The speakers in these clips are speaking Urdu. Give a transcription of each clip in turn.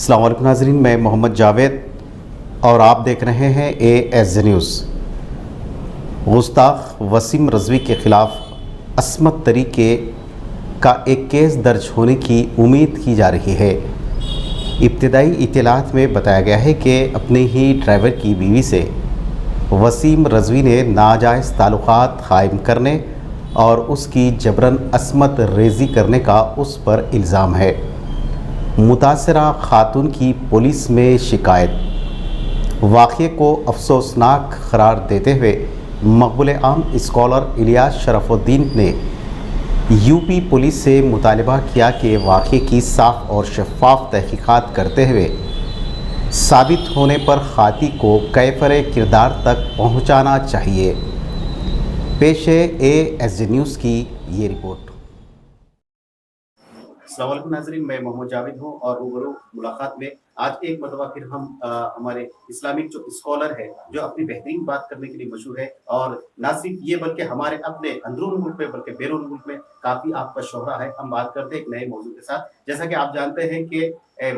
السلام علیکم ناظرین، میں محمد جاوید اور آپ دیکھ رہے ہیں ASJ نیوز۔ گستاخ وسیم رضوی کے خلاف عصمت دری کا ایک کیس درج ہونے کی امید کی جا رہی ہے۔ ابتدائی اطلاعات میں بتایا گیا ہے کہ اپنے ہی ڈرائیور کی بیوی سے وسیم رضوی نے ناجائز تعلقات قائم کرنے اور اس کی جبراً عصمت ریزی کرنے کا اس پر الزام ہے۔ متاثرہ خاتون کی پولیس میں شکایت۔ واقعے کو افسوسناک قرار دیتے ہوئے مقبول عام اسکالر الیاس شرف الدین نے UP پولیس سے مطالبہ کیا کہ واقعے کی صاف اور شفاف تحقیقات کرتے ہوئے ثابت ہونے پر خاطی کو کیفر کردار تک پہنچانا چاہیے۔ پیش ہے ASJ نیوز کی یہ رپورٹ۔ السلام علیکم ناظرین، میں محمد جاوید ہوں اور روبرو ملاقات میں آج ایک مرتبہ پھر ہم ہمارے اسلامک جو اسکالر ہے جو اپنی بہترین بات کرنے کے لیے مشہور ہے، اور نہ صرف یہ بلکہ ہمارے اپنے اندرون ملک میں بلکہ بیرون ملک میں کافی آپ کا شہرہ ہے۔ ہم بات کرتے ہیں ایک نئے موضوع کے ساتھ۔ جیسا کہ آپ جانتے ہیں کہ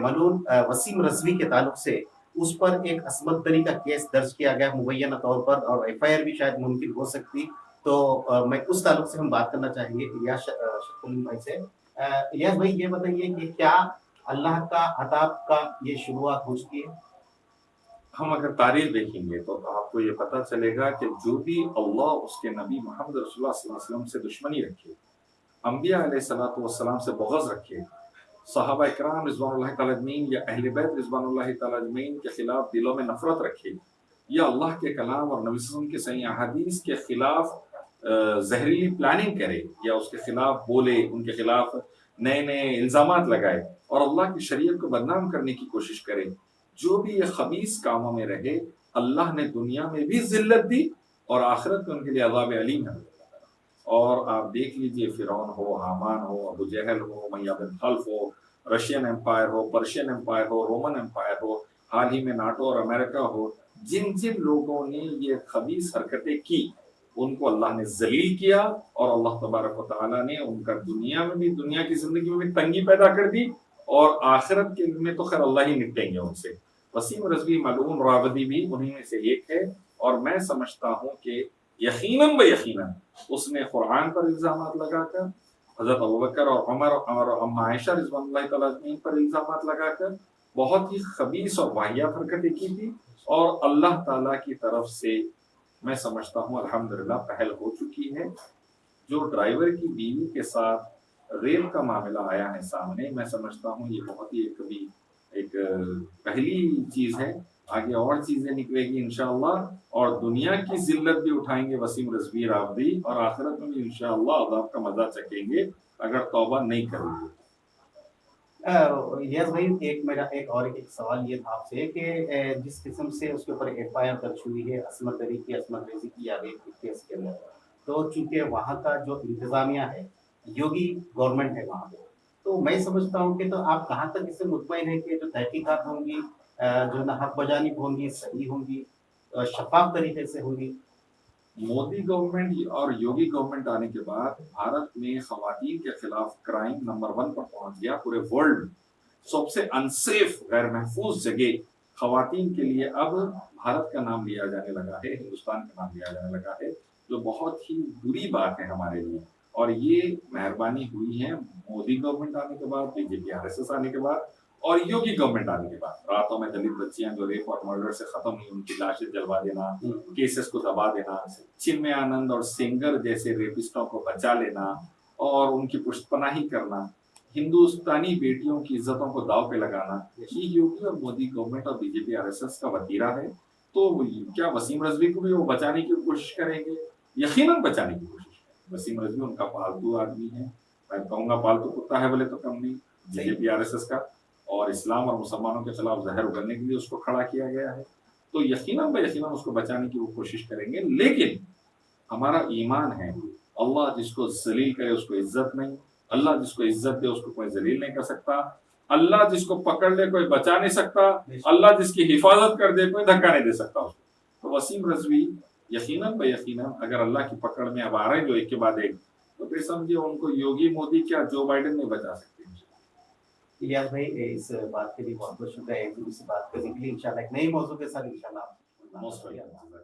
ملعون وسیم رضوی کے تعلق سے اس پر ایک عصمت دری کا کیس درج کیا گیا مبینہ طور پر، اور FIR بھی شاید ممکن ہو سکتی، تو میں اس تعلق سے ہم بات کرنا چاہیں گے الیاس شرف الدین بھائی سے۔ الیاس بھائی، یہ بتائیے کہ کیا اللہ کا عذاب کا یہ شروعات ہو چکی ہے؟ ہم اگر تاریخ دیکھیں گے تو آپ کو یہ پتہ چلے گا کہ جو بھی اللہ اس کے نبی محمد رسول اللہ صلی اللہ علیہ وسلم سے دشمنی رکھے، انبیاء علیہ السلام سے بغض رکھے، صحابہ اکرام رضوان اللہ تعالی اجمعین یا اہل بیت رضوان اللہ تعالی اجمعین کے خلاف دلوں میں نفرت رکھے، یا اللہ کے کلام اور نبی صلی اللہ علیہ وسلم کے صحیح احادیث کے خلاف زہریلی پلاننگ کرے، یا اس کے خلاف بولے، ان کے خلاف نئے نئے الزامات لگائے اور اللہ کی شریعت کو بدنام کرنے کی کوشش کرے، جو بھی یہ خبیث کاموں میں رہے، اللہ نے دنیا میں بھی ذلت دی اور آخرت میں ان کے لیے عذاب علیم ہے۔ اور آپ دیکھ لیجئے، فرعون ہو، حامان ہو، ابو جہل ہو، امیہ بن خلف ہو، رشین امپائر ہو، پرشین امپائر ہو، رومن امپائر ہو، حال ہی میں ناٹو اور امریکہ ہو، جن جن لوگوں نے یہ خبیث حرکتیں کی ان کو اللہ نے ذلیل کیا، اور اللہ تبارک و تعالیٰ نے ان کا دنیا میں بھی، دنیا کی زندگی میں بھی تنگی پیدا کر دی، اور آخرت کے میں تو خیر اللہ ہی نپٹیں گے ان سے۔ وسیم رضوی ملعون راودی بھی انہی میں سے ایک ہے، اور میں سمجھتا ہوں کہ یقیناً یقیناً اس نے قرآن پر الزامات لگا کر، حضرت ابوبکر اور عمر اور ام عائشہ رضوان اللہ تعالیٰ عنہم پر الزامات لگا کر بہت ہی خبیث اور واہیات حرکتیں کی تھی، اور اللہ تعالیٰ کی طرف سے میں سمجھتا ہوں الحمدللہ پہل ہو چکی ہے۔ جو ڈرائیور کی بیوی کے ساتھ ریپ کا معاملہ آیا ہے سامنے، میں سمجھتا ہوں یہ بہت ہی ایک پہلی چیز ہے، آگے اور چیزیں نکلے گی انشاءاللہ، اور دنیا کی ذلت بھی اٹھائیں گے وسیم رضوی راودی، اور آخرت میں بھی انشاءاللہ عذاب کا مزہ چکیں گے اگر توبہ نہیں کریں گے۔ یس بھائی، میرا ایک سوال یہ تھا آپ سے کہ جس قسم سے اس کے اوپر FIR درج ہوئی ہے عصمت دری کی، عصمت ریزی کی یا ریپ کی کیس کے اندر، تو چونکہ وہاں کا جو انتظامیہ ہے، یوگی گورنمنٹ ہے وہاں پہ، تو میں سمجھتا ہوں کہ تو آپ کہاں تک اس سے مطمئن ہیں کہ جو تحقیقات ہوں گی جو نہ حق بجانب ہوں گی، صحیح ہوں گی، شفاف طریقے سے ہوں گی؟ مودی گورنمنٹ اور یوگی گورنمنٹ آنے کے بعد بھارت میں خواتین کے خلاف کرائم نمبر 1 پر پہنچ گیا۔ پورے ورلڈ سب سے انسیف، غیر محفوظ جگہ خواتین کے لیے اب بھارت کا نام لیا جانے لگا ہے، ہندوستان کا نام لیا جانے لگا ہے، جو بہت ہی بری بات ہے ہمارے لیے۔ اور یہ مہربانی ہوئی ہے مودی گورنمنٹ آنے کے بعد، BJP RSS آنے کے بعد، اور یوگی گورنمنٹ آنے کے بعد۔ راتوں میں دلت بچیاں جو ریپ اور مرڈر سے ختم ہوئی، ان کی لاشیں جلوا دینا، کیسز کو دبا دینا، چنمے آنند اور سینگر جیسے ریپسٹوں کو بچا لینا اور ان کی پشت پناہی کرنا، ہندوستانی بیٹیوں کی عزتوں کو داؤ پہ لگانا، یہ یوگی اور مودی گورنمنٹ اور BJP RSS کا وتیرہ ہے۔ تو کیا وسیم رضوی کو بھی وہ بچانے کی کوشش کریں گے؟ یقیناً بچانے کی کوشش کریں۔ وسیم رضوی ان کا پالتو آدمی ہے، میں کہوں گا پالتو کتا ہے بولے تو کم نہیں، BJP RSS کا، اور اسلام اور مسلمانوں کے خلاف زہر اگلنے کے لیے اس کو کھڑا کیا گیا ہے، تو یقیناً اس کو بچانے کی وہ کوشش کریں گے۔ لیکن ہمارا ایمان ہے، اللہ جس کو ذلیل کرے اس کو عزت نہیں، اللہ جس کو عزت دے اس کو کوئی ذلیل نہیں کر سکتا، اللہ جس کو پکڑ لے کوئی بچا نہیں سکتا، اللہ جس کی حفاظت کر دے کوئی دھکا نہیں دے سکتا اس کو۔ تو وسیم رضوی یقیناً اگر اللہ کی پکڑ میں اب آ رہے ہیں جو ایک کے بعد ایک، تو پھر سمجھے ان کو یوگی، مودی کیا جو بائیڈن نہیں بچا سکتے۔ الیاس بھائی اس بات کے لیے بہت بہت شکریہ، ایک دوسرے سے بات کرنے کے لیے، انشاءاللہ ایک نئے موضوع کے ساتھ انشاءاللہ آپ موسٹ ویلکم.